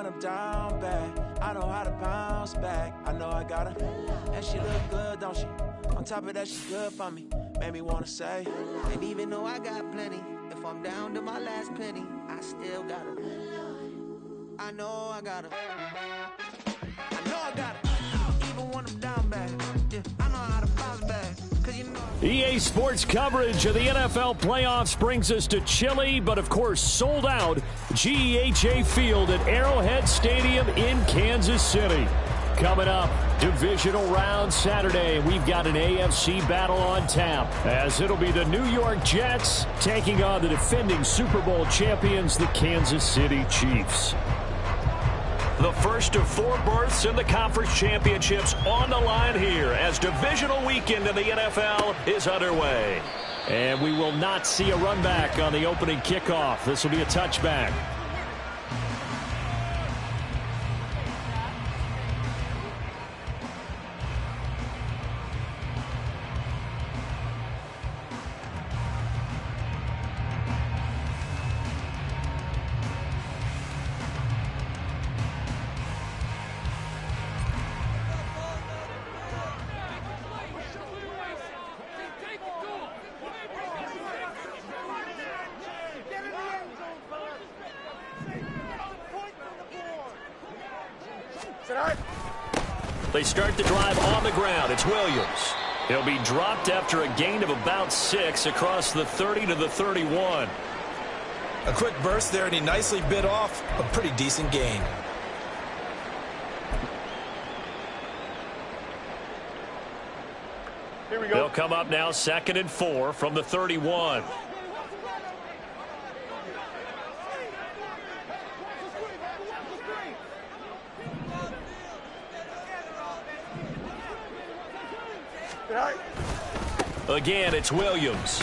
when I'm down bad. I know how to bounce back. I know I got her. And she look good, don't she? On top of that, she good for me. Made me wanna say. And even though I got plenty, if I'm down to my last penny, I still got her. I know I got her. I know I got her. Even when I'm down bad. Yeah, I know how to bounce back. EA Sports coverage of the NFL playoffs brings us to chilly, but of course sold out GEHA Field at Arrowhead Stadium in Kansas City. Coming up, divisional round Saturday. We've got an AFC battle on tap, as it'll be the New York Jets taking on the defending Super Bowl champions, the Kansas City Chiefs. The first of 4 berths in the conference championships on the line here as divisional weekend in the NFL is underway. And we will not see a run back on the opening kickoff. This will be a touchback. They start the drive on the ground. It's Williams. He'll be dropped after a gain of about 6 across the 30 to the 31. A quick burst there, and he nicely bit off a pretty decent gain. Here we go. They'll come up now 2nd and 4 from the 31. Again, it's Williams.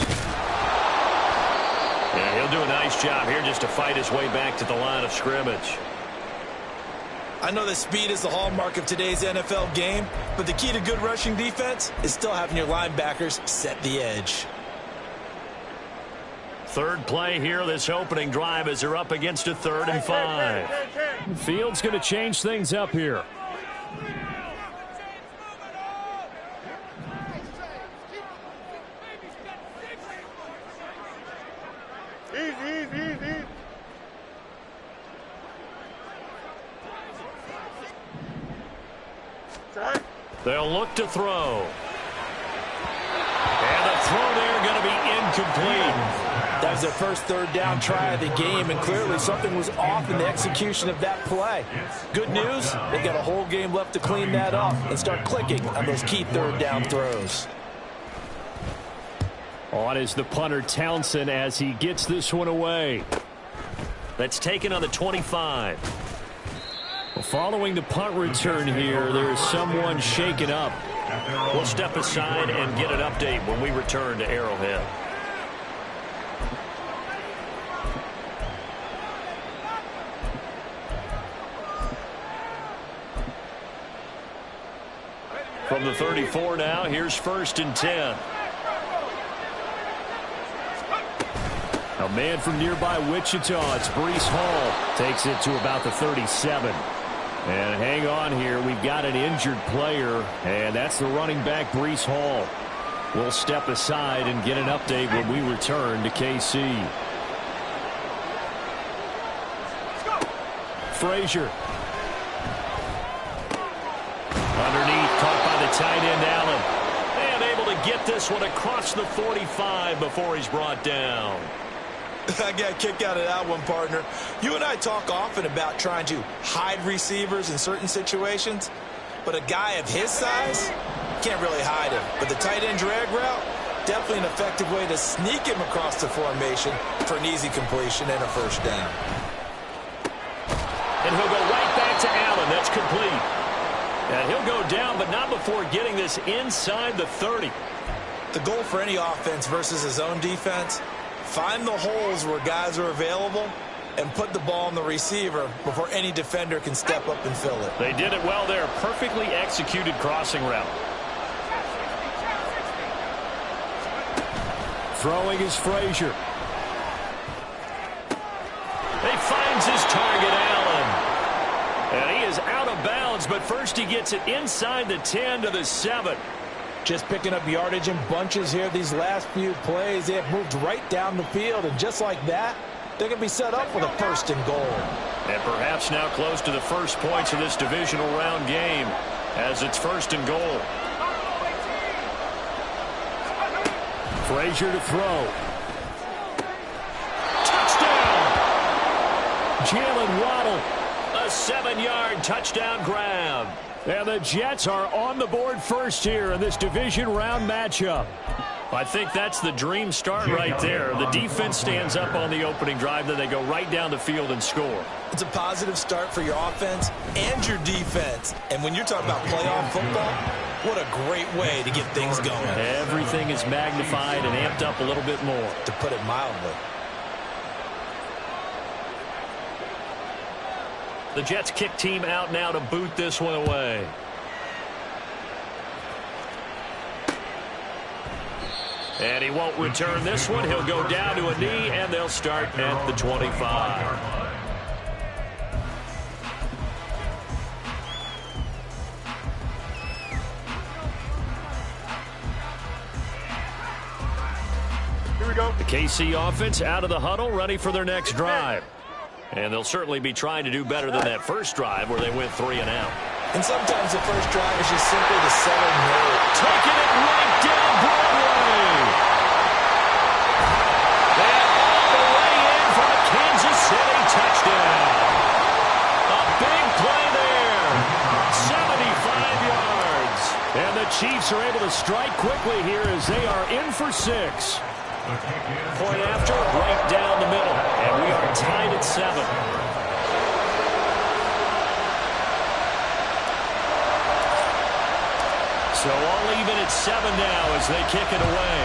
Yeah, he'll do a nice job here just to fight his way back to the line of scrimmage. I know that speed is the hallmark of today's NFL game, but the key to good rushing defense is still having your linebackers set the edge. Third play here, this opening drive, as they're up against a 3rd and 5. Field's going to change things up here. They'll look to throw. And the throw there going to be incomplete. That was their first 3rd down try of the game, and clearly something was off in the execution of that play. Good news, they've got a whole game left to clean that up and start clicking on those key 3rd down throws. On is the punter Townsend as he gets this one away. That's taken on the 25. Following the punt return here, there is someone shaken up. We'll step aside and get an update when we return to Arrowhead. From the 34 now, here's 1st and 10. A man from nearby Wichita, it's Breece Hall. Takes it to about the 37. And hang on here, we've got an injured player, and that's the running back, Breece Hall. We'll step aside and get an update when we return to KC. Frazier. Underneath, caught by the tight end, Allen. And able to get this one across the 45 before he's brought down. I got a kick out of that one, partner. You and I talk often about trying to hide receivers in certain situations, but a guy of his size can't really hide him. But the tight end drag route, definitely an effective way to sneak him across the formation for an easy completion and a 1st down. And he'll go right back to Allen. That's complete. And he'll go down, but not before getting this inside the 30. The goal for any offense versus his own defense, find the holes where guys are available and put the ball on the receiver before any defender can step up and fill it. They did it well there. Perfectly executed crossing route. Throwing is Frazier. He finds his target, Allen. is out of bounds, but first he gets it inside the 10 to the 7. Just picking up yardage in bunches here these last few plays. They have moved right down the field, and just like that, they're going to be set up for the 1st and goal. And perhaps now close to the first points of this divisional round game as it's 1st and goal. Frazier to throw. Touchdown! Jalen Waddle, a 7-yard touchdown grab. And the Jets are on the board first here in this division round matchup. I think that's the dream start right there. The defense stands up on the opening drive, then they go right down the field and score. It's a positive start for your offense and your defense. And when you're talking about playoff football, what a great way to get things going. Everything is magnified and amped up a little bit more, to put it mildly. The Jets kick team out now to boot this one away. And he won't return this one. He'll go down to a knee, and they'll start at the 25. Here we go. The KC offense out of the huddle, ready for their next drive. And they'll certainly be trying to do better than that first drive where they went 3 and out. And sometimes the first drive is just simply to settle nerve. Taking it right down Broadway. And all the way in for a Kansas City touchdown. A big play there. 75 yards. And the Chiefs are able to strike quickly here as they are in for 6. Point after, right down the middle. And we are tied at 7. So all even at 7 now as they kick it away.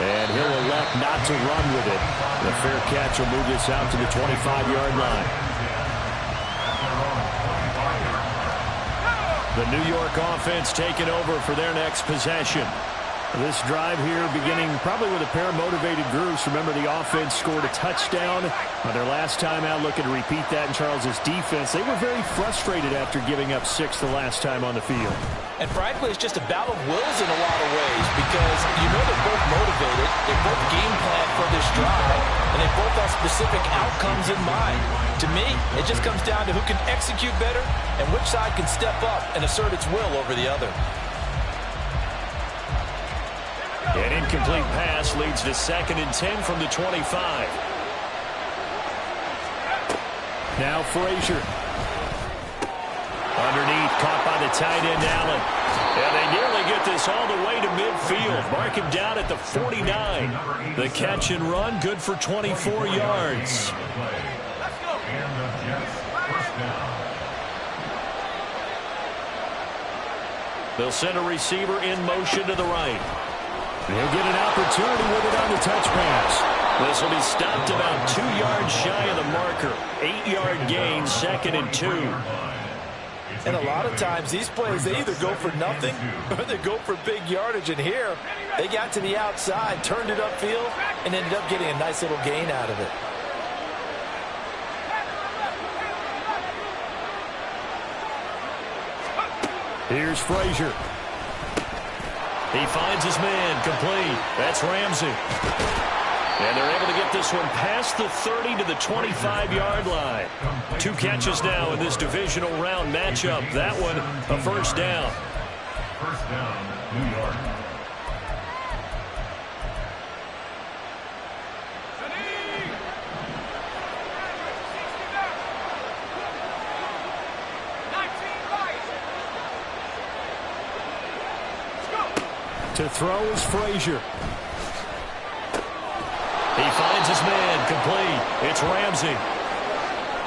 And he'll elect not to run with it. The fair catch will move this out to the 25-yard line. The New York offense taking over for their next possession. This drive here beginning probably with a pair of motivated groups. Remember, the offense scored a touchdown on their last time out. Looking to repeat that in Charles's defense. They were very frustrated after giving up 6 the last time on the field. And frankly, it's just a battle of wills in a lot of ways because you know they're both motivated. They both game plan for this drive, and they both have specific outcomes in mind. To me, it just comes down to who can execute better and which side can step up and assert its will over the other. An incomplete pass leads to 2nd and 10 from the 25. Now Frazier. Underneath, caught by the tight end Allen. And they nearly get this all the way to midfield. Mark him down at the 49. The catch and run, good for 24 yards. They'll send a receiver in motion to the right. He'll get an opportunity with it on the touch pass. This will be stopped about 2 yards shy of the marker. 8-yard gain, 2nd and 2. And a lot of times these plays, they either go for nothing or they go for big yardage. And here, they got to the outside, turned it upfield, and ended up getting a nice little gain out of it. Here's Frazier. He finds his man, complete. That's Ramsey. And they're able to get this one past the 30 to the 25-yard line. 2 catches now in this divisional round matchup. That one, a first down. First down, New York. To throw is Frazier. He finds his man, complete. It's Ramsey.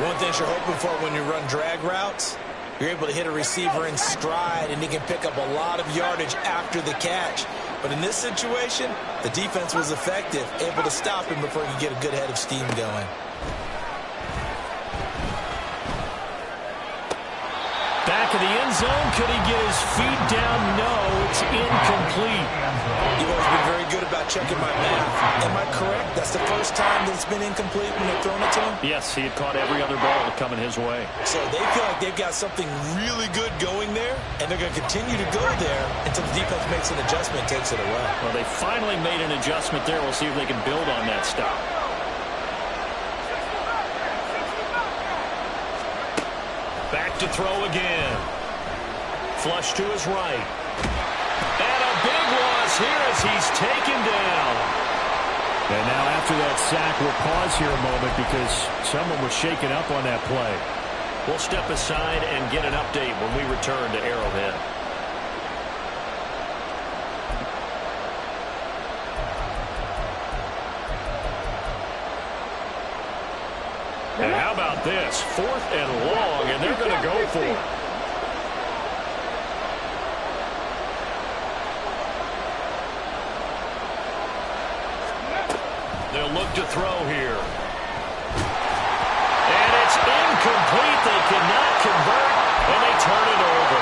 One thing you're hoping for when you run drag routes, you're able to hit a receiver in stride, and he can pick up a lot of yardage after the catch. But in this situation, the defense was effective, able to stop him before he could get a good head of steam going. Back of the end zone. Could he get his feet down? No, it's incomplete. You've always been very good about checking my math. Am I correct? That's the first time that it's been incomplete when they've thrown it to him? Yes, he had caught every other ball coming his way. So they feel like they've got something really good going there, and they're going to continue to go there until the defense makes an adjustment and takes it away. Well, they finally made an adjustment there. We'll see if they can build on that stop. Back to throw again. Flush to his right. And a big loss here as he's taken down. And now after that sack, we'll pause here a moment because someone was shaken up on that play. We'll step aside and get an update when we return to Arrowhead. And how about this? 4th and long, and they're going to go for it. They'll look to throw here. And it's incomplete. They cannot convert, and they turn it over.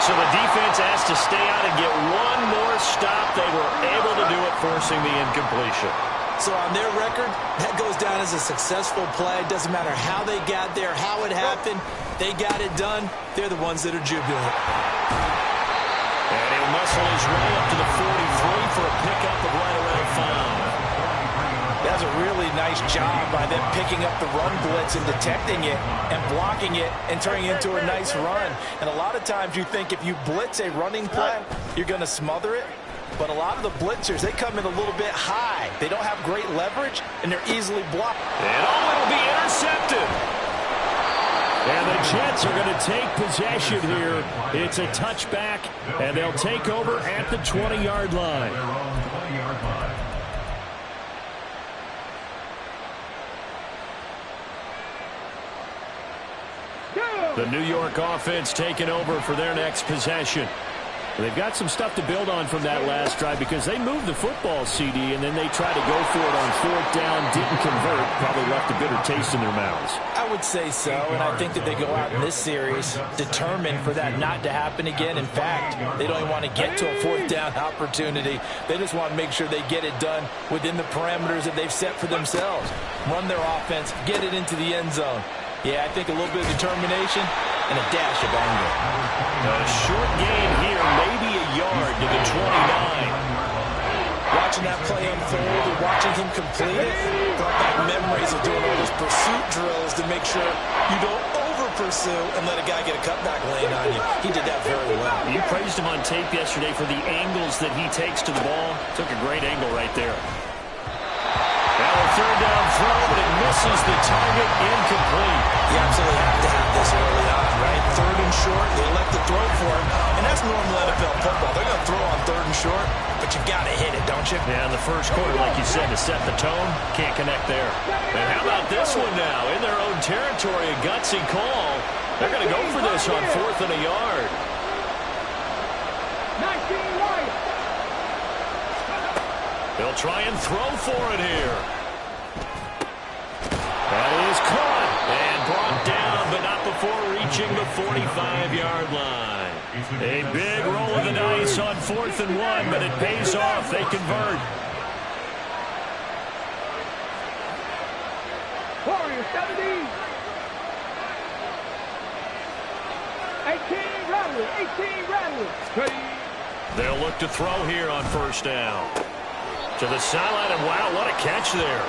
So the defense has to stay out and get one more stop. They were able to do it, forcing the incompletion. So on their record, that goes down as a successful play. It doesn't matter how they got there, how it happened. They got it done. They're the ones that are jubilant. And he'll muscle his way up to the 43 for a pickup of right around 5. That's a really nice job by them picking up the run blitz and detecting it and blocking it and turning it into a nice run. And a lot of times you think if you blitz a running play, you're going to smother it. But a lot of the blitzers, they come in a little bit high. They don't have great leverage, and they're easily blocked. And it'll be intercepted. And the Jets are going to take possession here. It's a touchback, and they'll take over at the 20-yard line. The New York offense taking over for their next possession. They've got some stuff to build on from that last drive because they moved the football, CD, and then they tried to go for it on 4th down, didn't convert, probably left a bitter taste in their mouths. I would say so, and I think that they go out in this series determined for that not to happen again. In fact, they don't even want to get to a 4th down opportunity. They just want to make sure they get it done within the parameters that they've set for themselves. Run their offense, get it into the end zone. Yeah, I think a little bit of determination and a dash of anger. A short gain here, maybe a yard to the 29. Watching that play unfold and watching him complete it brought back memories of doing all those pursuit drills to make sure you don't over-pursue and let a guy get a cutback lane on you. He did that very well. You praised him on tape yesterday for the angles that he takes to the ball. Took a great angle right there. Now a 3rd down throw, but it misses the target, incomplete. You absolutely have to have this early on, right? 3rd and short, they elect to throw for him, and that's normal NFL football. They're going to throw on 3rd and short, but you got to hit it, don't you? Yeah, in the first quarter, like you said, to set the tone, can't connect there. And how about this one now? In their own territory, a gutsy call. They're going to go for this on 4th and a yard. 19 right. They'll try and throw for it here. That is caught and brought down, but not before reaching the 45-yard line. A big roll of the dice on 4th and 1, but it pays off. They convert. Warriors 70. 18 Rattlers. They'll look to throw here on 1st down. To the sideline, and wow, what a catch there.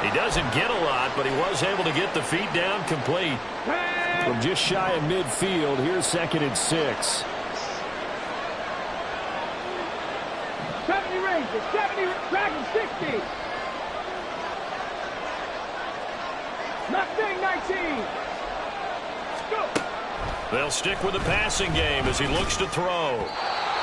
He doesn't get a lot, but he was able to get the feet down complete. From just shy of midfield, here's 2nd and 6. 70 Rangers, 70 Dragons, 60. Mustang 19. Go. They'll stick with the passing game as he looks to throw.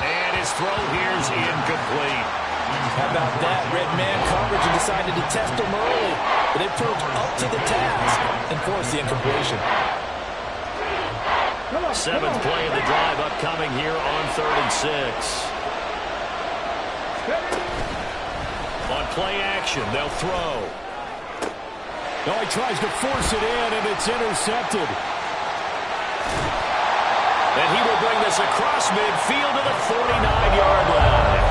And his throw here's incomplete. How about that? Red man coverage and decided to test him early. But they proved up to the task and forced the incompletion. 7th play of the drive upcoming here on 3rd and 6. On play action, they'll throw. Oh, he tries to force it in, and it's intercepted. And he will bring this across midfield to the 49-yard line.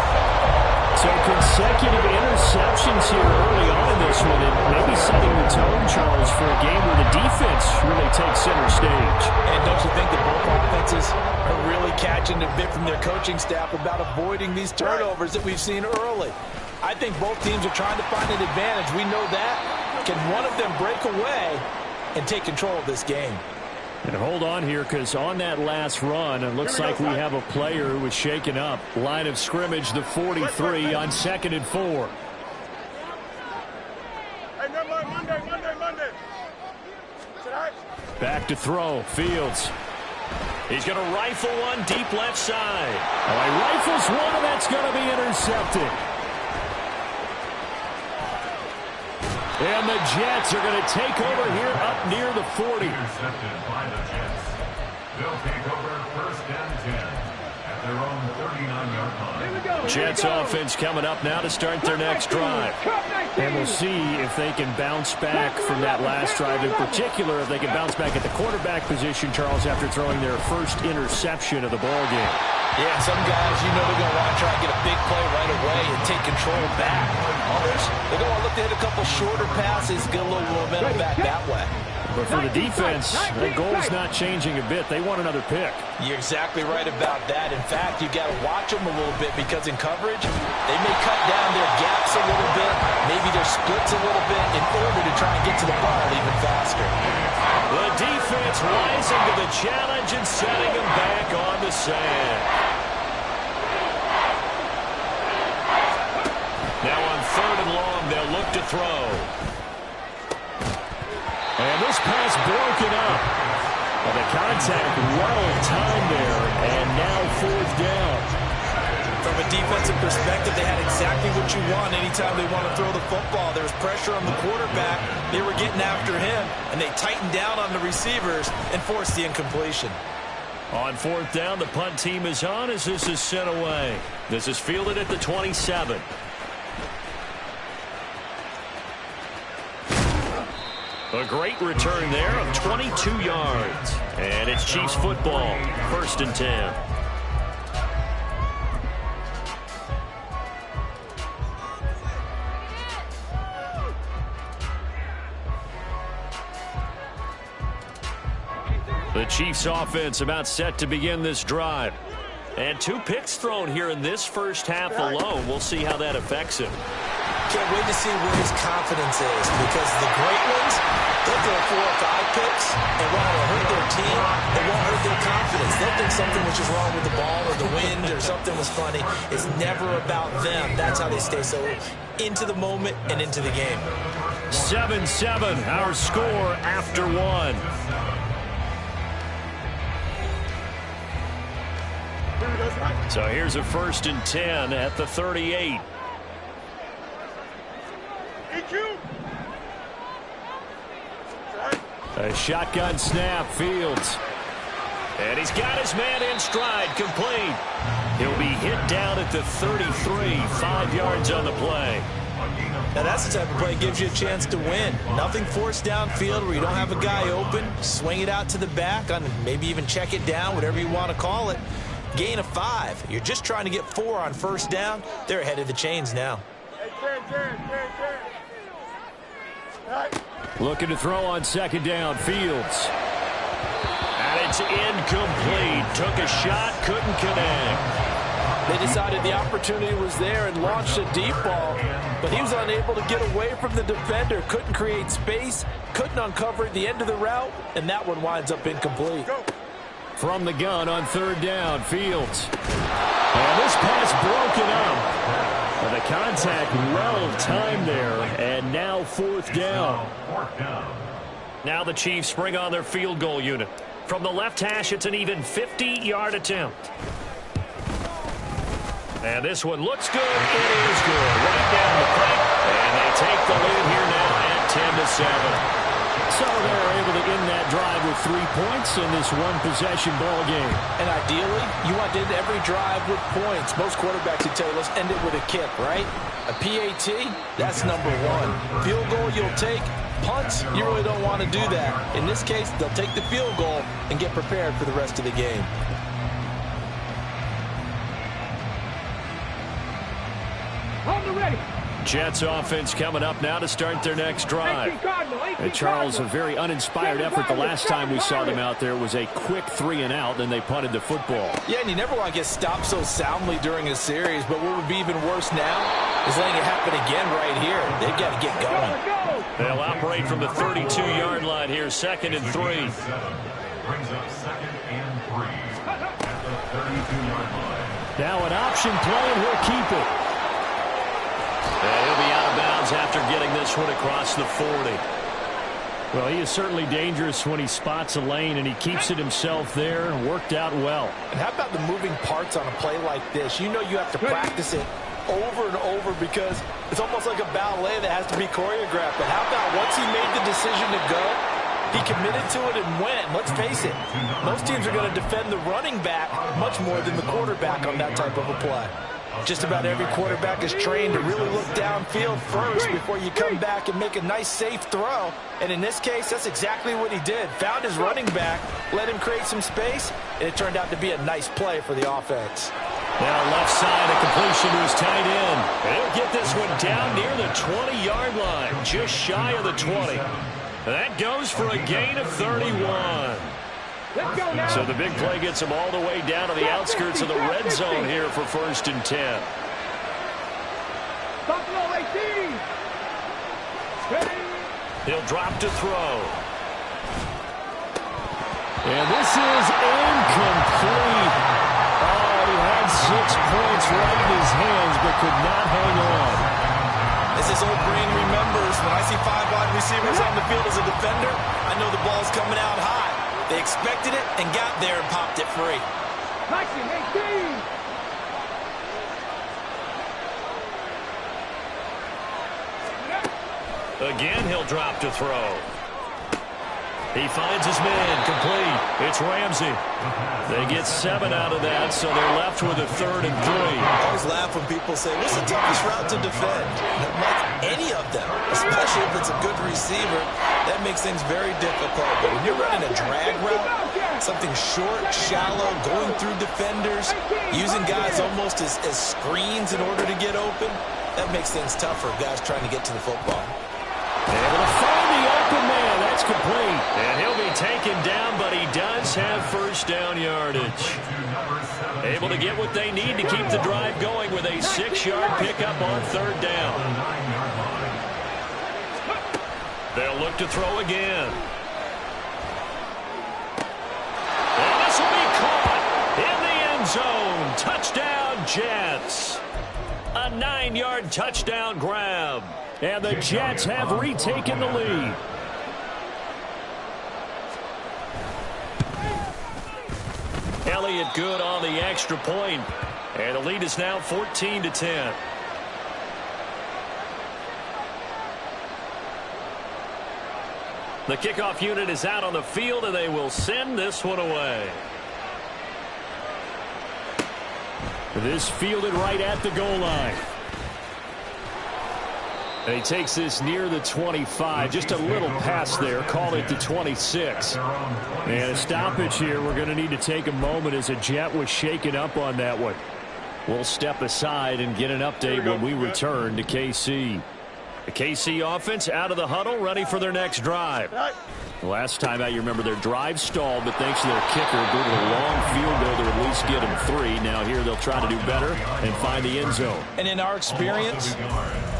So consecutive interceptions here early on in this one, and maybe setting the tone, Charles, for a game where the defense really takes center stage. And don't you think that both offenses are really catching a bit from their coaching staff about avoiding these turnovers that we've seen early? I think both teams are trying to find an advantage. We know that. Can one of them break away and take control of this game? And hold on here, because on that last run, it looks like we have a player who was shaken up. Line of scrimmage, the 43 on 2nd and 4. Hey, never mind, Monday. Back to throw, Fields. He's going to rifle one deep left side. Oh, he rifles one, and that's going to be intercepted. And the Jets are going to take over here up near the 40. Intercepted by the Jets. They'll take over 1st and 10 at their own 39-yard line. Jets offense coming up now to start their next drive. And we'll see if they can bounce back from that last drive. In particular, if they can bounce back at the quarterback position, Charles, after throwing their first interception of the ballgame. Yeah, some guys, you know, they're going to want to try and get a big play right away and take control back. Others, they're going to look to hit a couple shorter passes, get a little momentum back that way. But for the defense, that goal's not changing a bit. They want another pick. You're exactly right about that. In fact, you've got to watch them a little bit, because in coverage, they may cut down their gaps a little bit, maybe their splits a little bit, in order to try and get to the ball even faster. The defense rising to the challenge and setting them back on the sand. Now on 3rd and long, they'll look to throw. And this pass broken up. Well, the contact well timed there, and now 4th down. From a defensive perspective, they had exactly what you want anytime they want to throw the football. There was pressure on the quarterback. They were getting after him, and they tightened down on the receivers and forced the incompletion. On 4th down, the punt team is on as this is sent away. This is fielded at the 27. A great return there of 22 yards. And it's Chiefs football, 1st and 10. The Chiefs offense about set to begin this drive. And 2 picks thrown here in this first half alone. We'll see how that affects him. Can't wait to see where his confidence is, because the great ones, they'll throw 4 or 5 picks, and while it'll hurt their team, it won't hurt their confidence. They'll think something was just wrong with the ball or the wind or something was funny. It's never about them. That's how they stay so into the moment and into the game. 7-7, our score after 1. So here's a 1st and 10 at the 38. A shotgun snap, Fields. And he's got his man in stride, complete. He'll be hit down at the 33, 5 yards on the play. Now that's the type of play that gives you a chance to win. Nothing forced downfield where you don't have a guy open. Swing it out to the back, on maybe even check it down, whatever you want to call it. Gain of 5. You're just trying to get 4 on 1st down. They're ahead of the chains now. Looking to throw on 2nd down, Fields. And it's incomplete. Took a shot, couldn't connect. They decided the opportunity was there and launched a deep ball, but he was unable to get away from the defender. Couldn't create space, couldn't uncover the end of the route, and that one winds up incomplete. From the gun on 3rd down, Fields. And this pass broken up. The contact well timed there, and now 4th down. Now the Chiefs bring on their field goal unit. From the left hash, it's an even 50-yard attempt. And this one looks good. It is good. Right down the pipe. And they take the lead here now at 10-7. So they're able to end that drive with 3 points in this one-possession ball game. And ideally, you want to end every drive with points. Most quarterbacks would tell you, let's end it with a kick, right? A PAT, that's number 1. Field goal you'll take. Punts, you really don't want to do that. In this case, they'll take the field goal and get prepared for the rest of the game. Jets offense coming up now to start their next drive. And Charles, a very uninspired effort the last time we saw them out there. It was a quick 3-and-out, then they punted the football. Yeah, and you never want to get stopped so soundly during a series, but what would be even worse now is letting it happen again right here. They've got to get going. They'll operate from the 32-yard line here, 2nd and 3. Brings up 2nd and 3 at the 32-yard line. Now an option play, and he'll keep it. And he'll be out of bounds after getting this one across the 40. Well, he is certainly dangerous when he spots a lane, and he keeps it himself there and worked out well. And how about the moving parts on a play like this? You know you have to practice it over and over because it's almost like a ballet that has to be choreographed. But how about once he made the decision to go, he committed to it and went. Let's face it, most teams are going to defend the running back much more than the quarterback on that type of a play. Just about every quarterback is trained to really look downfield first before you come back and make a nice, safe throw. And in this case, that's exactly what he did. Found his running back, let him create some space, and it turned out to be a nice play for the offense. Now left side, a completion to his tight end. And he'll get this one down near the 20-yard line, just shy of the 20. That goes for a gain of 31. So the big play gets him all the way down to the outskirts of the red zone here for 1st and 10. He'll drop to throw. And this is incomplete. Oh, he had 6 points right in his hands, but could not hang on. As his old brain remembers, when I see 5 wide receivers on the field as a defender, I know the ball's coming out high. They expected it and got there and popped it free. Again, he'll drop to throw. He finds his man, complete. It's Ramsey. They get 7 out of that, so they're left with a 3rd and 3. I always laugh when people say, what's the toughest route to defend? Like any of them, especially if it's a good receiver, that makes things very difficult. But when you're running a drag route, something short, shallow, going through defenders, using guys almost as screens in order to get open, that makes things tough for guys trying to get to the football. Able to find the open man. That's complete. And he'll be taken down, but he does have 1st down yardage. Able to get what they need to keep the drive going with a 6-yard pickup on 3rd down. They'll look to throw again. And this will be caught in the end zone. Touchdown, Jets. A 9-yard touchdown grab. And the Jets have retaken the lead. Elliott good on the extra point. And the lead is now 14-10. The kickoff unit is out on the field, and they will send this one away. This fielded right at the goal line. And he takes this near the 25, just a little pass there, call it the 26. And a stoppage here, we're going to need to take a moment as a Jet was shaken up on that one. We'll step aside and get an update when we return to KC. The KC offense out of the huddle, ready for their next drive. Last time out, you remember their drive stalled, but thanks to their kicker, booted a long field goal to at least get them 3. Now here they'll try to do better and find the end zone. And in our experience,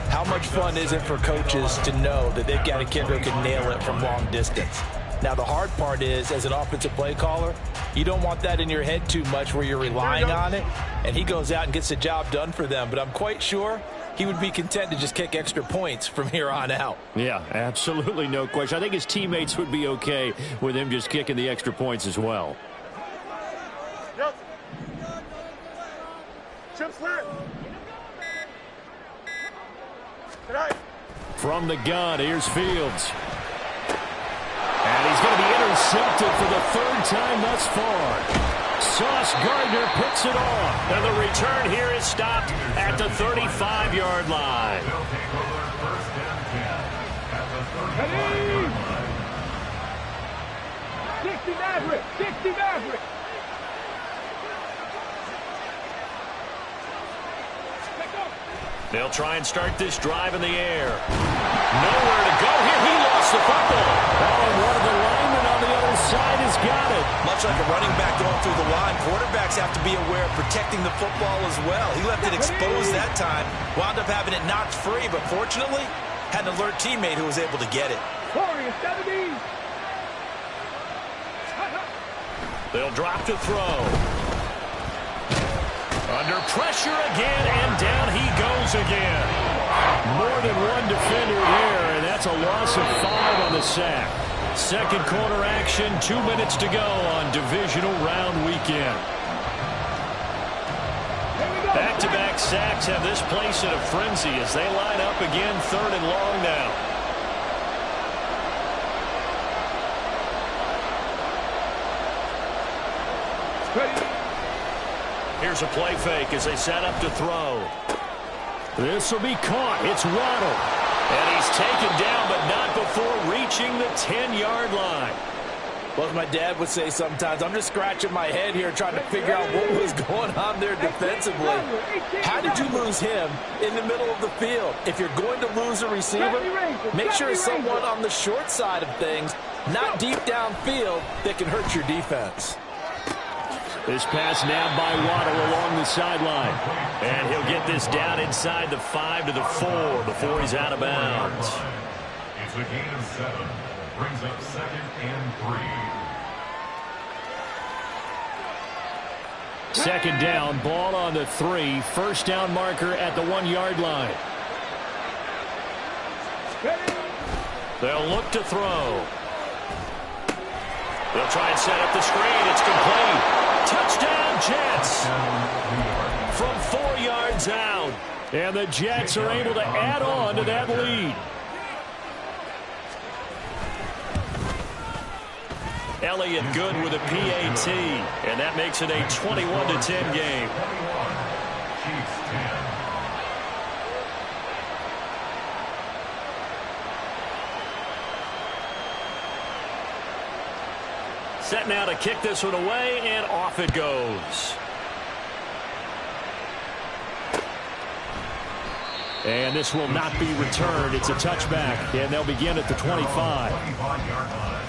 how much fun is it for coaches to know that they've got a kicker who can nail it from long distance? Now, the hard part is, as an offensive play caller, you don't want that in your head too much where you're relying on it, and he goes out and gets the job done for them. But I'm quite sure he would be content to just kick extra points from here on out. Yeah, absolutely, no question. I think his teammates would be okay with him just kicking the extra points as well. Yep. Chip slant. From the gun, here's Fields. And he's going to be intercepted for the 3rd time thus far. Sauce Gardner picks it off. And the return here is stopped at the 35-yard line. 60 Maverick! 60 Maverick! They'll try and start this drive in the air. Nowhere to go here. He lost the football. Oh, and one of the linemen on the other side has got it. Much like a running back going through the line, quarterbacks have to be aware of protecting the football as well. He left it exposed that time, wound up having it knocked free, but fortunately, had an alert teammate who was able to get it. 70. They'll drop to throw. Under pressure again, and down he goes again. More than one defender there, and that's a loss of 5 on the sack. Second quarter action, 2 minutes to go on divisional round weekend. Back-to-back sacks have this place in a frenzy as they line up again, 3rd and long now. Here's a play fake as they set up to throw. This will be caught. It's Waddle. And he's taken down, but not before reaching the 10-yard line. Well, as my dad would say sometimes, I'm just scratching my head here trying to figure out what was going on there defensively. How did you lose him in the middle of the field? If you're going to lose a receiver, make sure it's someone on the short side of things, not deep downfield, that can hurt your defense. This pass nabbed by Waddle along the sideline. And he'll get this down inside the 5 to the 4 before he's out of bounds. It's a gain of 7. Brings up 2nd and 3. Second down, ball on the 3. First down marker at the 1-yard line. They'll look to throw. They'll try and set up the screen. It's complete. Touchdown, Jets. From 4 yards out. And the Jets are able to add on to that lead. Elliott good with a PAT. And that makes it a 21-10 game. Chiefs 10. Set now to kick this one away, and off it goes. And this will not be returned. It's a touchback, and they'll begin at the 25. 25-yard line.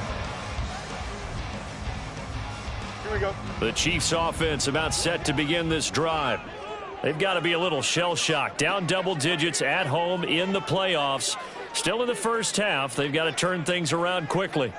Here we go. The Chiefs offense about set to begin this drive. They've got to be a little shell-shocked. Down double digits at home in the playoffs. Still in the first half. They've got to turn things around quickly.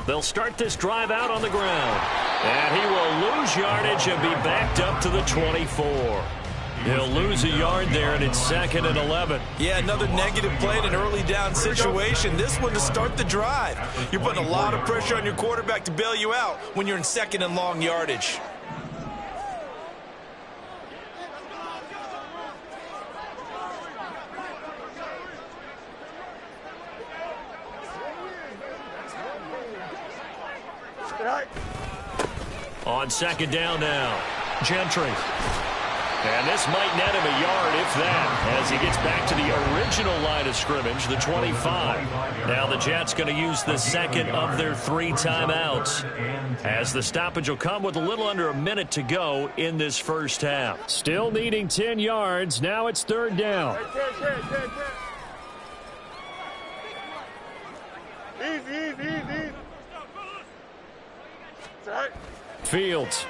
They'll start this drive out on the ground. And he will lose yardage and be backed up to the 24. He'll lose a yard there, and it's 2nd and 11. Yeah, another negative play in an early down situation. This one to start the drive. You're putting a lot of pressure on your quarterback to bail you out when you're in 2nd and long yardage. On 2nd down now, Gentry. And this might net him a yard, if that, as he gets back to the original line of scrimmage, the 25. Now the Jets going to use the 2nd of their 3 timeouts, as the stoppage will come with a little under a minute to go in this first half. Still needing 10 yards. Now it's 3rd down. Easy. It's all right. Fields.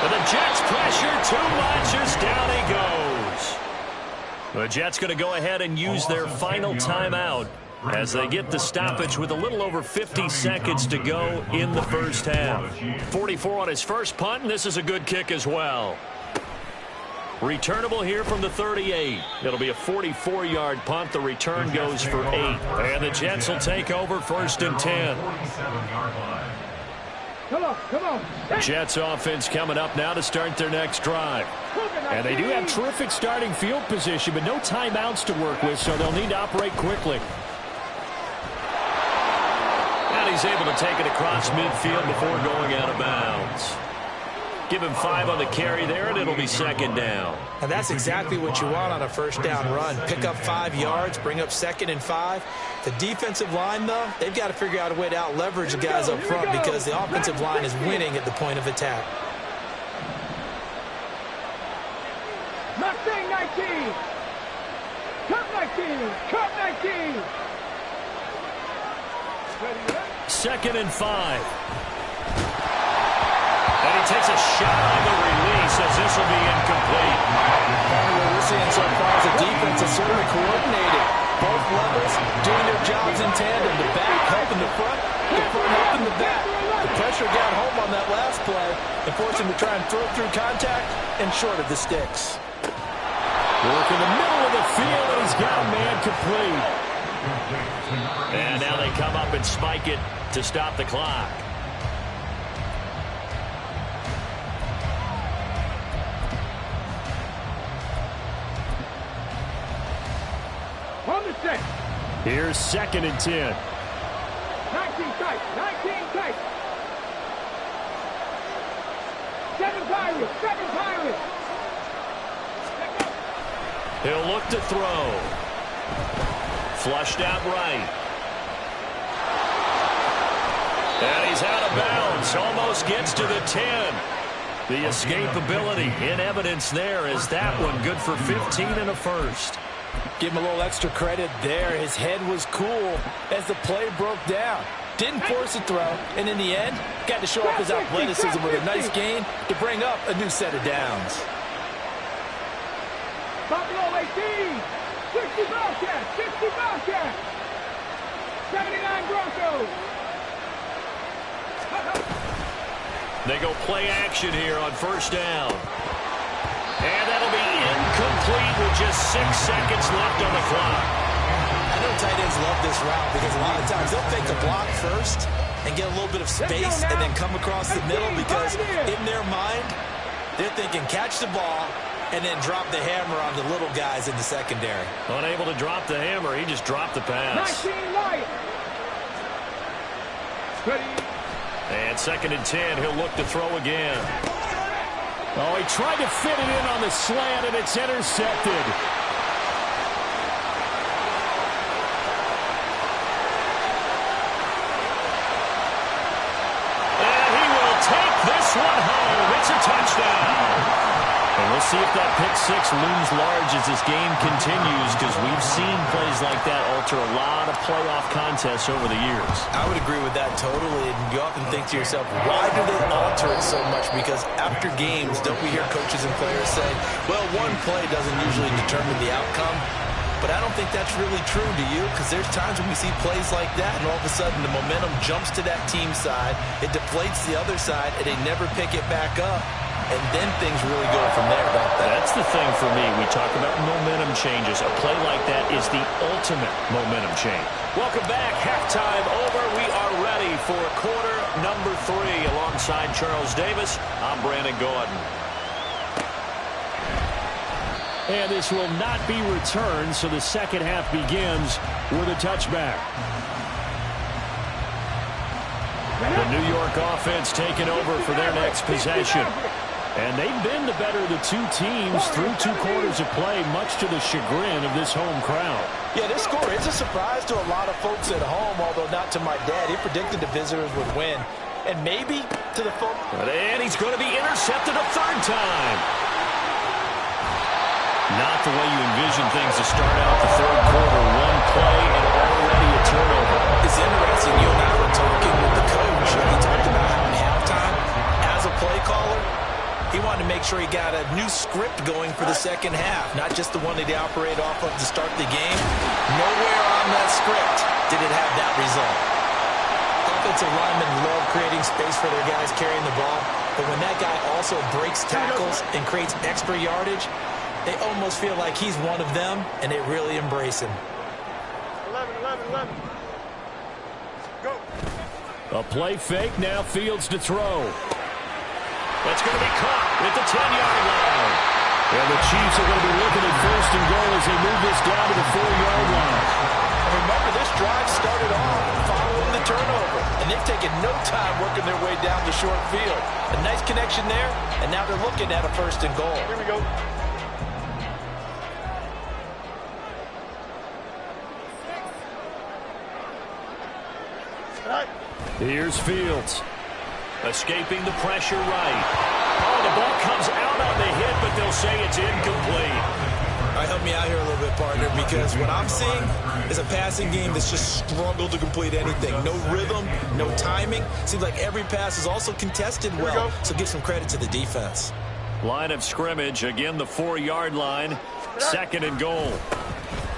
But the Jets pressure too much as down he goes. The Jets going to go ahead and use their final timeout as they get the stoppage with a little over 50 seconds to go in the first half. 44 on his first punt, and this is a good kick as well. Returnable here from the 38. It'll be a 44-yard punt. The return goes for 8. And the Jets will take over 1st and 10. Come on. Jets offense coming up now to start their next drive. And they do have terrific starting field position, but no timeouts to work with, so they'll need to operate quickly. And he's able to take it across midfield before going out of bounds. Give him 5 on the carry there, and it'll be second down. And that's exactly what you want on a first down run. Pick up 5 yards, bring up 2nd and 5. The defensive line, though, they've got to figure out a way to out-leverage the guys up front because the offensive line is winning at the point of attack. Mustang 19. Cup 19. Cup 19. 2nd and 5. And he takes a shot on the release as this will be incomplete. And what we're seeing so far is the defense is certainly coordinated. Both levels doing their jobs in tandem. The back helping the front helping the back. The pressure got home on that last play and forced him to try and throw through contact and short of the sticks. Work in the middle of the field, and he's got a man complete. And now they come up and spike it to stop the clock. On the set. Here's 2nd and 10. 19 tight. 19 tight. 7 Pirates. 7 Pirates. He'll look to throw. Flushed out right. And he's out of bounds. Almost gets to the 10. The escapability in evidence there is that one good for 15 and a first. Give him a little extra credit there. His head was cool as the play broke down. Didn't force a throw, and in the end, got to show off his athleticism with a nice gain to bring up a new set of downs. Buffalo 18. 60 Bobcats. 60 Bobcats. 79 Broncos. They go play action here on first down. And that'll be incomplete with just 6 seconds left on the clock. I know tight ends love this route because a lot of times they'll fake a block first and get a little bit of space and then come across the middle because in their mind, they're thinking catch the ball and then drop the hammer on the little guys in the secondary. Unable to drop the hammer, he just dropped the pass. 19 light. And 2nd and 10, he'll look to throw again. Oh, he tried to fit it in on the slant, and it's intercepted. And he will take this one home. It's a touchdown. And we'll see if that pick 6 looms large as this game continues, because we've seen plays like that alter a lot of playoff contests over the years. I would agree with that totally, and you often think to yourself, why do they alter it so much? Because after games, don't we hear coaches and players say, well, one play doesn't usually determine the outcome? But I don't think that's really true, do you? Because there's times when we see plays like that, and all of a sudden the momentum jumps to that team side, it deflates the other side, and they never pick it back up. And then things really go from there, don't they? That's the thing for me. We talk about momentum changes. A play like that is the ultimate momentum change. Welcome back. Halftime over. We are ready for quarter number 3. Alongside Charles Davis, I'm Brandon Gordon. And this will not be returned, so the second half begins with a touchback. The New York offense taking over for their next possession. And they've been the better of the two teams through 2 quarters of play, much to the chagrin of this home crowd. Yeah, this score is a surprise to a lot of folks at home, although not to my dad. He predicted the visitors would win. And maybe to the folks. And he's going to be intercepted a 3rd time. Not the way you envision things to start out the 3rd quarter. 1 play and already a turnover. It's interesting. You and I were talking with the coach. He talked about how in halftime, as a play caller, he wanted to make sure he got a new script going for the second half, not just the one that he operated off of to start the game. Nowhere on that script did it have that result. Offensive linemen love creating space for their guys carrying the ball, but when that guy also breaks tackles and creates extra yardage, they almost feel like he's one of them, and they really embrace him. 11. Go. A play fake, now Fields to throw. That's going to be caught at the 10-yard line. And the Chiefs are going to be looking at 1st and goal as they move this down to the 4-yard line. And remember, this drive started off following the turnover. And and they've taken no time working their way down the short field. A nice connection there, and now they're looking at a 1st and goal. Here we go. Here's Fields. Escaping the pressure right. Oh, the ball comes out on the hit, but they'll say it's incomplete. All right, help me out here a little bit, partner, because what I'm seeing is a passing game that's just struggled to complete anything. No rhythm, no timing. Seems like every pass is also contested well, so give some credit to the defense. Line of scrimmage, again the 4-yard line. 2nd and goal.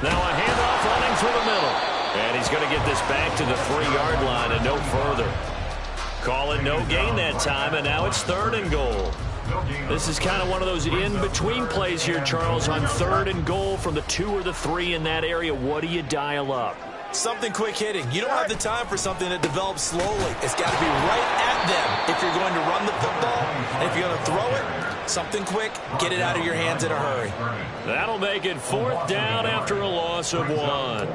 Now a handoff running through the middle. And he's going to get this back to the 3-yard line and no further. Call it no gain that time, and now it's 3rd and goal. This is kind of one of those in-between plays here, Charles, on 3rd and goal from the 2 or the 3 in that area. What do you dial up? Something quick hitting. You don't have the time for something that develops slowly. It's got to be right at them if you're going to run the football. And if you're going to throw it, something quick, get it out of your hands in a hurry. That'll make it 4th down after a loss of 1.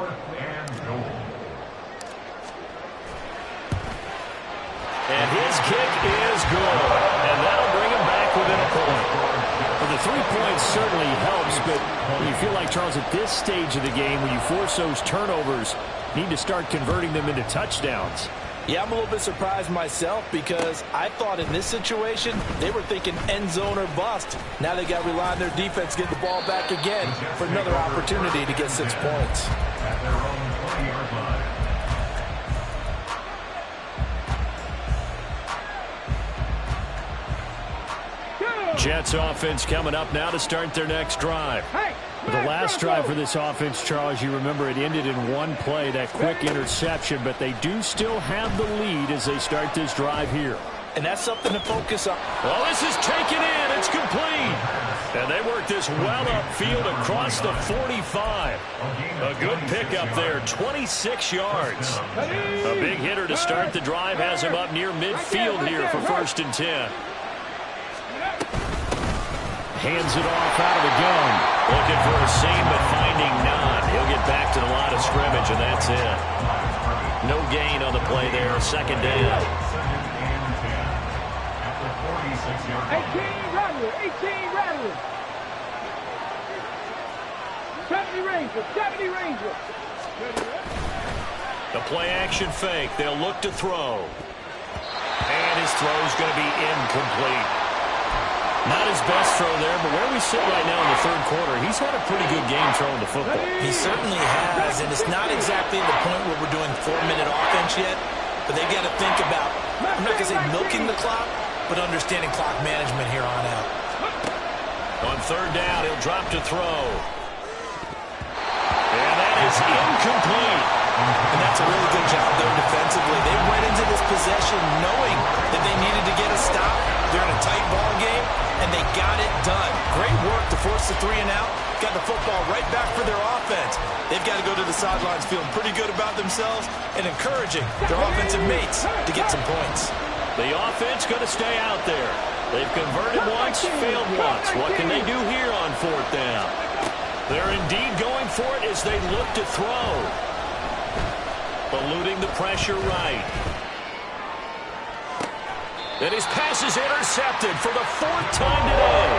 And his kick is good. And that'll bring him back within a point. Well, the 3 points certainly helps, but you feel like, Charles, at this stage of the game, when you force those turnovers, you need to start converting them into touchdowns. Yeah, I'm a little bit surprised myself because I thought in this situation they were thinking end zone or bust. Now they got to rely on their defense to get the ball back again for another opportunity to get 6 points. At their own 20-yard line. Jets offense coming up now to start their next drive. The last drive for this offense, Charles, you remember it ended in 1 play, that quick interception, but they do still have the lead as they start this drive here. And that's something to focus on. Well, this is taken in. It's complete. And they work this well upfield across the 45. A good pickup there, 26 yards. A big hitter to start the drive has him up near midfield here for 1st and 10. Hands it off out of the gun. Looking for a seam, but finding none. He'll get back to the line of scrimmage, and that's it. No gain on the play there. 2nd down. 18 Rattler, 18 Rattler. 70 Ranger, 70 Ranger. The play action fake. They'll look to throw. And his throw's going to be incomplete. Not his best throw there, but where we sit right now in the 3rd quarter, he's had a pretty good game throwing the football. He certainly has, and it's not exactly the point where we're doing 4-minute offense yet, but they've got to think about, I'm not going to say milking the clock, but understanding clock management here on out. On 3rd down, he'll drop to throw. And that is incomplete. And that's a really good job there defensively. They went into this possession knowing that they needed to get a stop. They're in a tight ball game, and they got it done. Great work to force the 3 and out. Got the football right back for their offense. They've got to go to the sidelines feeling pretty good about themselves and encouraging their offensive mates to get some points. The offense going to stay out there. They've converted once, failed once. What can they do here on 4th down? They're indeed going for it as they look to throw. Eluding the pressure right. And his pass is intercepted for the 4th time today.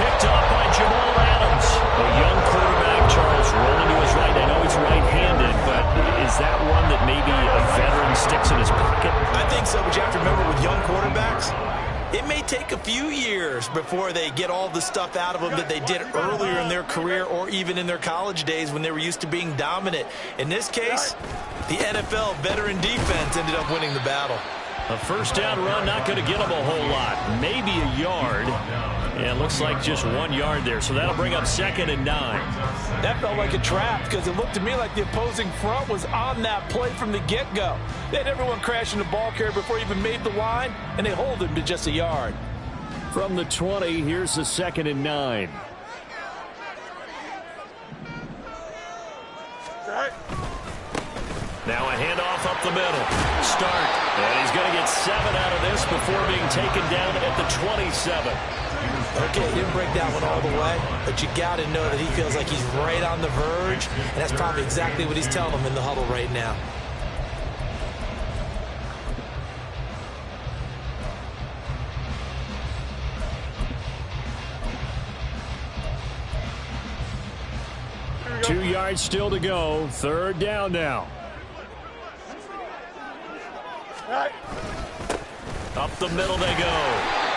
Picked up by Jamal Adams. A young quarterback, Charles, rolling to his right. I know he's right-handed, but is that one that maybe a veteran sticks in his pocket? I think so, but you have to remember with young quarterbacks, it may take a few years before they get all the stuff out of them that they did earlier in their career or even in their college days when they were used to being dominant. In this case, the NFL veteran defense ended up winning the battle. A 1st down run, not going to get him a whole lot. Maybe a yard. And it looks like just 1 yard there. So that'll bring up 2nd and 9. That felt like a trap because it looked to me like the opposing front was on that play from the get-go. They had everyone crashing the ball carrier before he even made the line, and they hold him to just a yard. From the 20, here's the 2nd and 9. Now a handoff up the middle. Start. And he's going to get 7 out of this before being taken down at the 27. Okay, he didn't break that one all the way, but you got to know that he feels like he's right on the verge, and that's probably exactly what he's telling them in the huddle right now. 2 yards still to go. Third down now. Up the middle they go.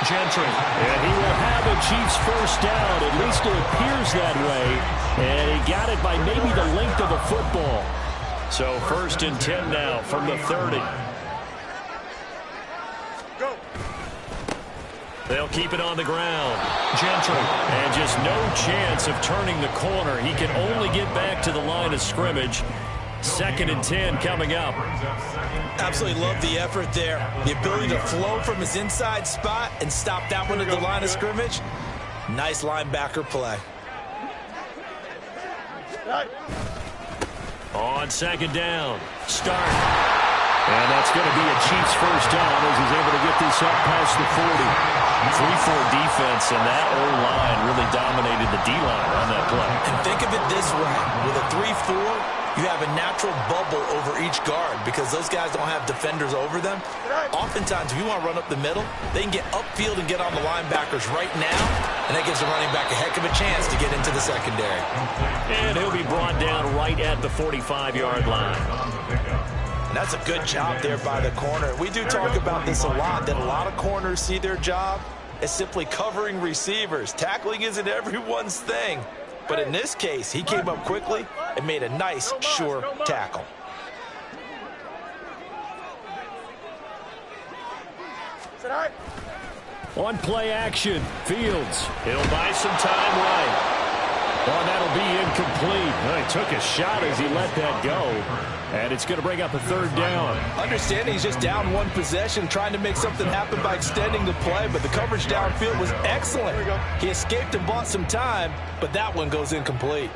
Gentry. And he will have a Chiefs first down. At least it appears that way. And he got it by maybe the length of a football. So 1st and 10 now from the 30. Go. They'll keep it on the ground. Gentry. And just no chance of turning the corner. He can only get back to the line of scrimmage. 2nd and 10 coming up. Absolutely love the effort there. The ability to flow from his inside spot and stop that one at the line of scrimmage. Nice linebacker play. On 2nd down. Start. And that's going to be a Chiefs first down as he's able to get this up past the 40. 3-4 defense, and that O-line really dominated the D-line on that play. And think of it this way. With a 3-4, you have a natural bubble over each guard because those guys don't have defenders over them. Oftentimes, if you want to run up the middle, they can get upfield and get on the linebackers right now, and that gives the running back a heck of a chance to get into the secondary. And he'll be brought down right at the 45-yard line. And that's a good job there by the corner. We do talk about this a lot, that a lot of corners see their job as simply covering receivers. Tackling isn't everyone's thing. But in this case, he came up quickly and made a nice, sure tackle. On play action, Fields. He'll buy some time right. Oh, that'll be incomplete. Well, he took a shot as he let that go. And it's going to bring up a 3rd down. Understanding he's just down one possession, trying to make something happen by extending the play, but the coverage downfield was excellent. He escaped and bought some time, but that one goes incomplete.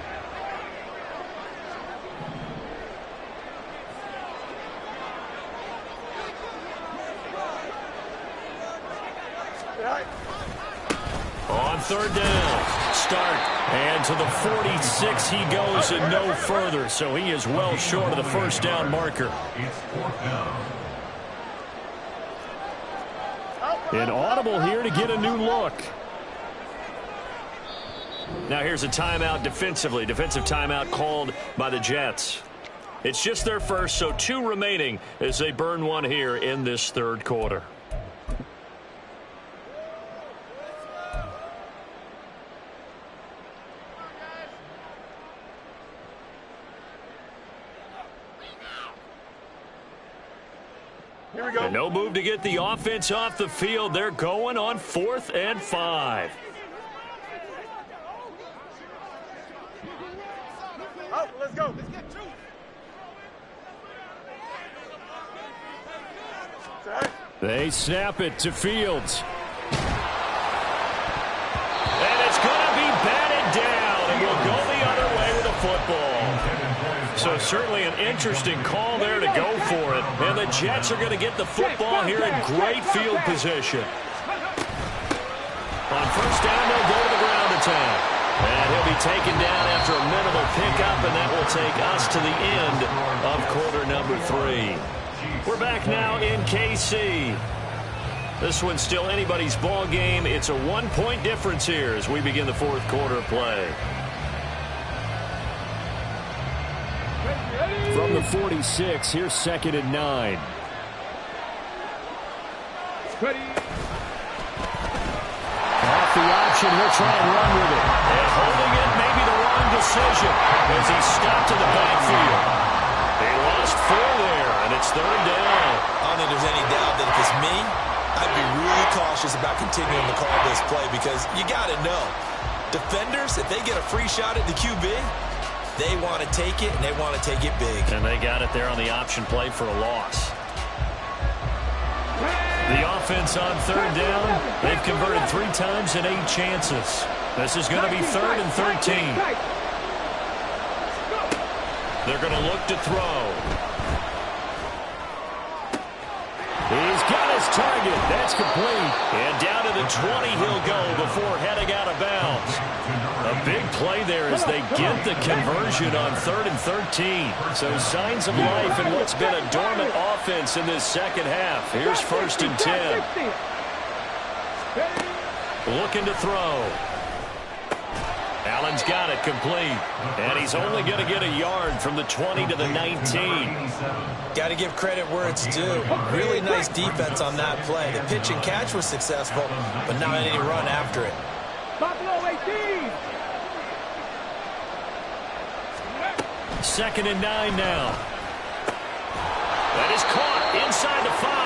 On 3rd down, start, and to the 46 he goes and no further, so he is well short of the first down marker. An audible here to get a new look. Now here's a timeout defensively. Defensive timeout called by the Jets. It's just their first, so 2 remaining as they burn one here in this 3rd quarter. And no move to get the offense off the field. They're going on 4th and 5. Oh, let's go. Let's get 2. They snap it to Fields. And it's going to be batted down. And will go the other way with the football. So certainly an interesting call there to go for it. And the Jets are going to get the football here in great field position. On 1st down, they'll go to the ground attack. And he'll be taken down after a minimal pickup, and that will take us to the end of quarter number 3. We're back now in KC. This one's still anybody's ball game. It's a 1-point difference here as we begin the 4th quarter play. From the 46, here's 2nd and 9. Ready. Off the option, he'll try and run with it. And holding it may be the wrong decision as he stopped in the backfield. They lost 4 there, and it's 3rd down. I don't think there's any doubt that if it's me, I'd be really cautious about continuing to call this play because you got to know, defenders, if they get a free shot at the QB, they want to take it, and they want to take it big. And they got it there on the option play for a loss. The offense on 3rd down, they've converted 3 times in 8 chances. This is going to be 3rd and 13. They're going to look to throw. He's got his target. That's complete. And down to the 20 he'll go before heading out of bounds. A big play there as they get the conversion on 3rd and 13. So signs of life in what's been a dormant offense in this second half. Here's 1st and 10. Looking to throw. Allen's got it complete. And he's only going to get a yard from the 20 to the 19. Got to give credit where it's due. Really nice defense on that play. The pitch and catch was successful, but not any run after it. Buffalo 18. 2nd and 9 now. That is caught inside the 5.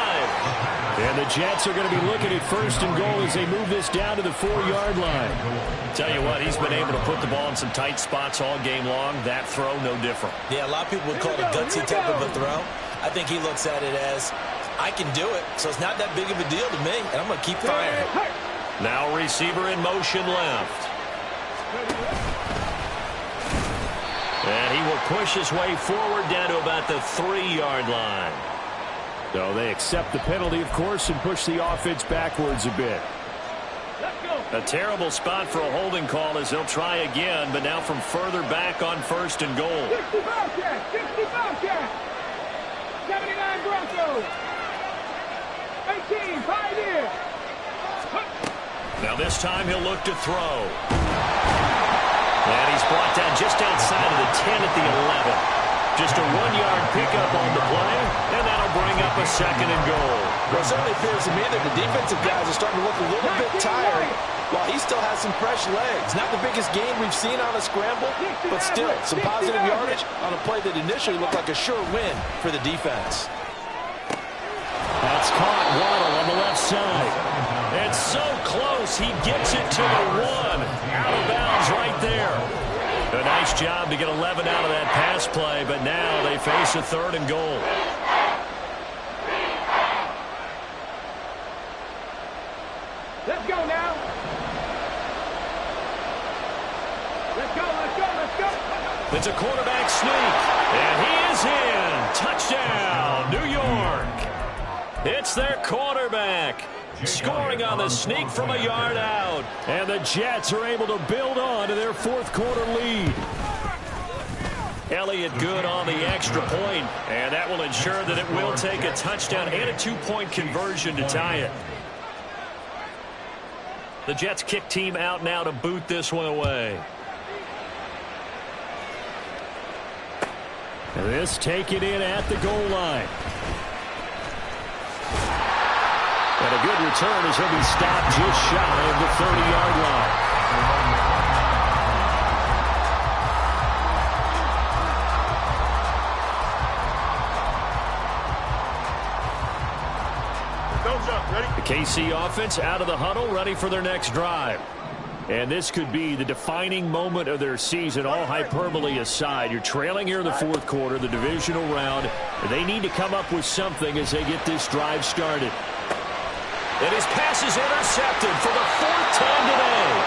And the Jets are going to be looking at 1st and goal as they move this down to the 4-yard line. Tell you what, he's been able to put the ball in some tight spots all game long. That throw, no different. Yeah, a lot of people would call it a gutsy type of a throw. I think he looks at it as, I can do it, so it's not that big of a deal to me, and I'm going to keep firing. Now receiver in motion left. And he will push his way forward down to about the 3-yard line. So they accept the penalty, of course, and push the offense backwards a bit. A terrible spot for a holding call as they'll try again, but now from further back on 1st and goal. 65 catch, 79 Broncos. 18, Pioneer. Now this time he'll look to throw. And he's brought down just outside of the 10 at the 11. Just a 1-yard pickup on the play, and that'll bring up a 2nd and goal. Well, it certainly appears to me that the defensive guys are starting to look a little bit tired while he still has some fresh legs. Not the biggest game we've seen on a scramble, but still some positive yardage on a play that initially looked like a sure win for the defense. That's caught. Waddle on the left side. It's so close. He gets it to the 1. Out of bounds right there. A nice job to get 11 out of that pass play, but now they face a 3rd and goal. Let's go now. Let's go, let's go, let's go. It's a quarterback sneak, and he is in. Touchdown, New York. It's their quarterback. Scoring on the sneak from a yard out. And the Jets are able to build on to their 4th quarter lead. Elliott good on the extra point, and that will ensure that it will take a touchdown and a 2-point conversion to tie it. The Jets kick team out now to boot this one away. And this taken in at the goal line. And a good return as he'll be stopped just shy of the 30-yard line. Don't jump, ready? The KC offense out of the huddle, ready for their next drive. And this could be the defining moment of their season, all hyperbole aside. You're trailing here in the 4th quarter, the divisional round. They need to come up with something as they get this drive started. And his pass is intercepted for the 4th time today.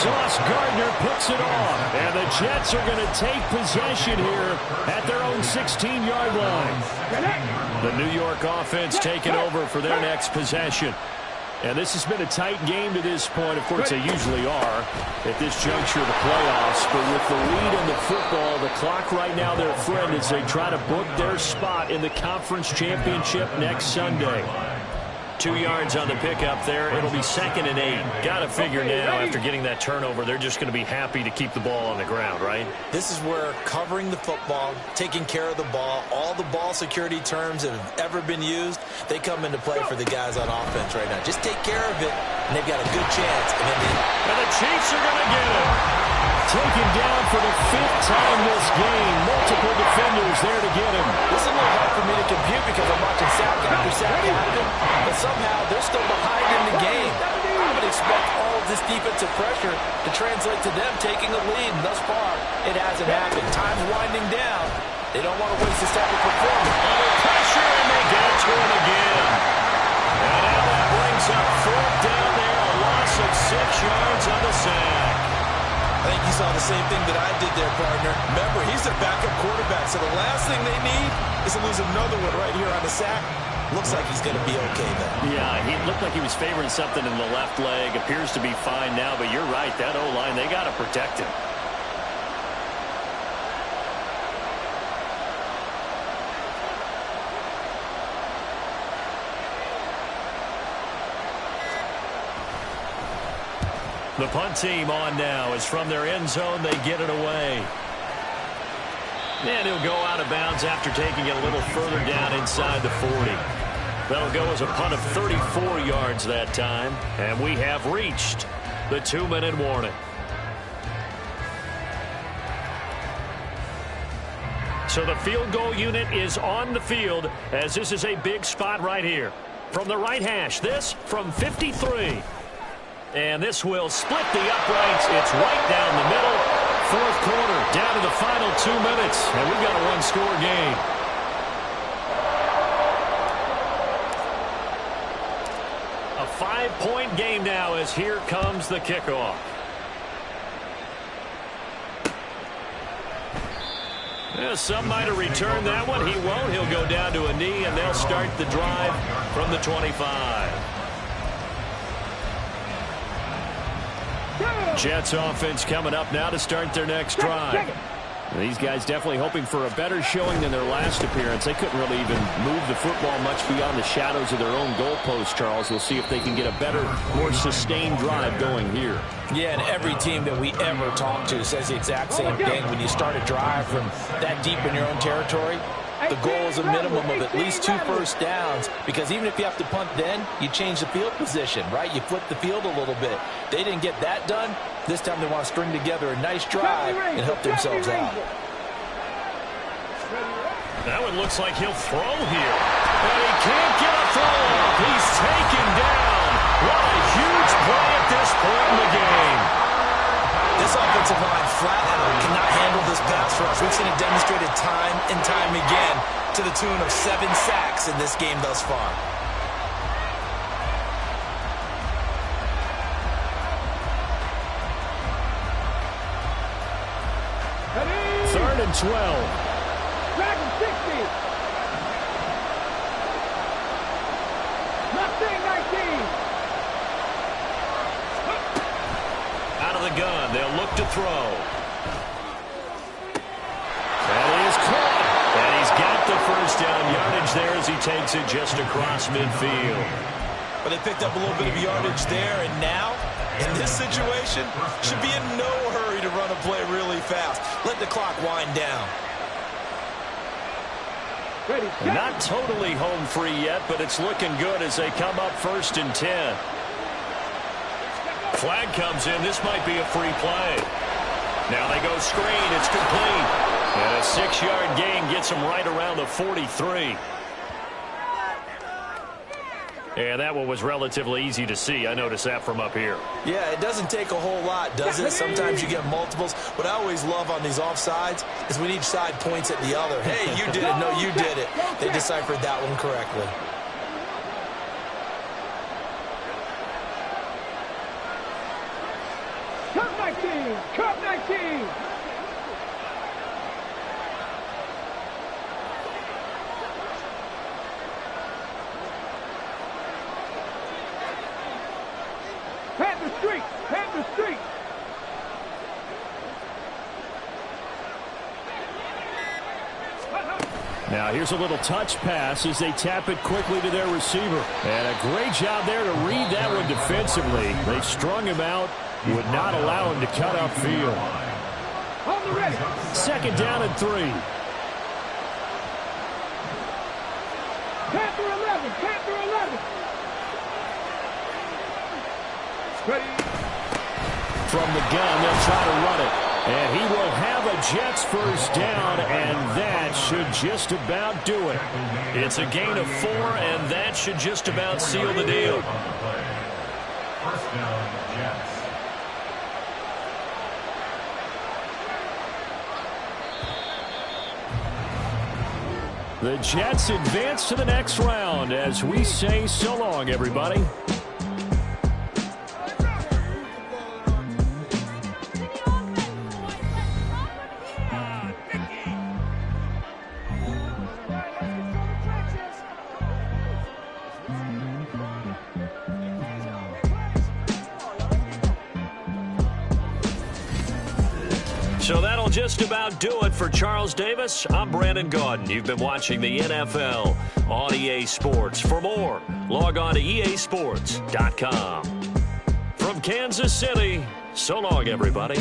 Sauce Gardner picks it off. And the Jets are going to take possession here at their own 16-yard line. The New York offense taking over for their next possession. And this has been a tight game to this point. Of course, they usually are at this juncture of the playoffs. But with the lead in the football, the clock right now their friend as they try to book their spot in the conference championship next Sunday. 2 yards on the pickup there. It'll be 2nd and 8. Got to figure now after getting that turnover, they're just going to be happy to keep the ball on the ground, right? This is where covering the football, taking care of the ball, all the ball security terms that have ever been used, they come into play for the guys on offense right now. Just take care of it, and they've got a good chance. And the Chiefs are going to get him. Taken down for the 5th time this game. Multiple defenders there to get him. This is a little hard for me to compute because I'm watching sack after sack happen, but somehow they're still behind in the game. I would expect all of this defensive pressure to translate to them taking a lead, and thus far, it hasn't happened. Time's winding down. They don't want to waste this type of performance. Under pressure, and they get to him again. And now that brings up 4th down there, a loss of 6 yards on the sack. I think you saw the same thing that I did there, partner. Remember, he's their backup quarterback, so the last thing they need is to lose another one right here on the sack. Looks like he's going to be okay, though. Yeah, he looked like he was favoring something in the left leg. Appears to be fine now, but you're right. That O-line, they got to protect him. The punt team on now is from their end zone. They get it away. And he'll go out of bounds after taking it a little further down inside the 40. That'll go as a punt of 34 yards that time. And we have reached the 2-minute warning. So the field goal unit is on the field as this is a big spot right here. From the right hash, this from 53. And this will split the uprights. It's right down the middle. Fourth quarter, down to the final 2 minutes. And we've got a one-score game. A 5-point game now as here comes the kickoff. Yeah, some might have returned that one. He won't. He'll go down to a knee, and they'll start the drive from the 25. Jets offense coming up now to start their next drive. These guys definitely hoping for a better showing than their last appearance. They couldn't really even move the football much beyond the shadows of their own goalpost, Charles. We'll see if they can get a better, more sustained drive going here. Yeah, and every team that we ever talk to says the exact same thing. When you start a drive from that deep in your own territory, the goal is a minimum of at least 2 first downs, because even if you have to punt then, you change the field position, right? You flip the field a little bit. They didn't get that done. This time they want to string together a nice drive and help themselves out. That one looks like he'll throw here. And he can't get a throw off. He's taken down. What a huge play at this point in the game. This offensive line flat out cannot handle this pass rush. We've seen it demonstrated time and time again to the tune of 7 sacks in this game thus far. Third and 12. Dragon 60. Mustang 19. Out of the gun, they'll look to throw. And he is caught. And he's got the first down yardage there as he takes it just across midfield. But they picked up a little bit of yardage there, and now, in this situation, should be in no hurry to run a play really fast. Let the clock wind down. Ready, Not totally home free yet, but it's looking good as they come up 1st and 10. Flag comes in. This might be a free play. Now they go screen. It's complete. And a 6-yard gain gets them right around the 43. And that one was relatively easy to see. I noticed that from up here. Yeah, it doesn't take a whole lot, does it? Sometimes you get multiples. What I always love on these offsides is when each side points at the other. Hey, you did it. No, you did it. They deciphered that one correctly. Cup 19. Cup 19. Panther Street! Panther Street! Now here's a little touch pass as they tap it quickly to their receiver. And a great job there to read that one defensively. They strung him out, would not allow him to cut upfield. On the ready! 2nd down and 3. Panther 11! Panther 11! Ready! From the gun, they'll try to run it. And he will have a Jets first down, and that should just about do it. It's a gain of 4, and that should just about seal the deal. First down, Jets. The Jets advance to the next round as we say so long, everybody. So that'll just about do it for Charles Davis. I'm Brandon Gaudin. You've been watching the NFL on EA Sports. For more, log on to easports.com. From Kansas City. So long, everybody.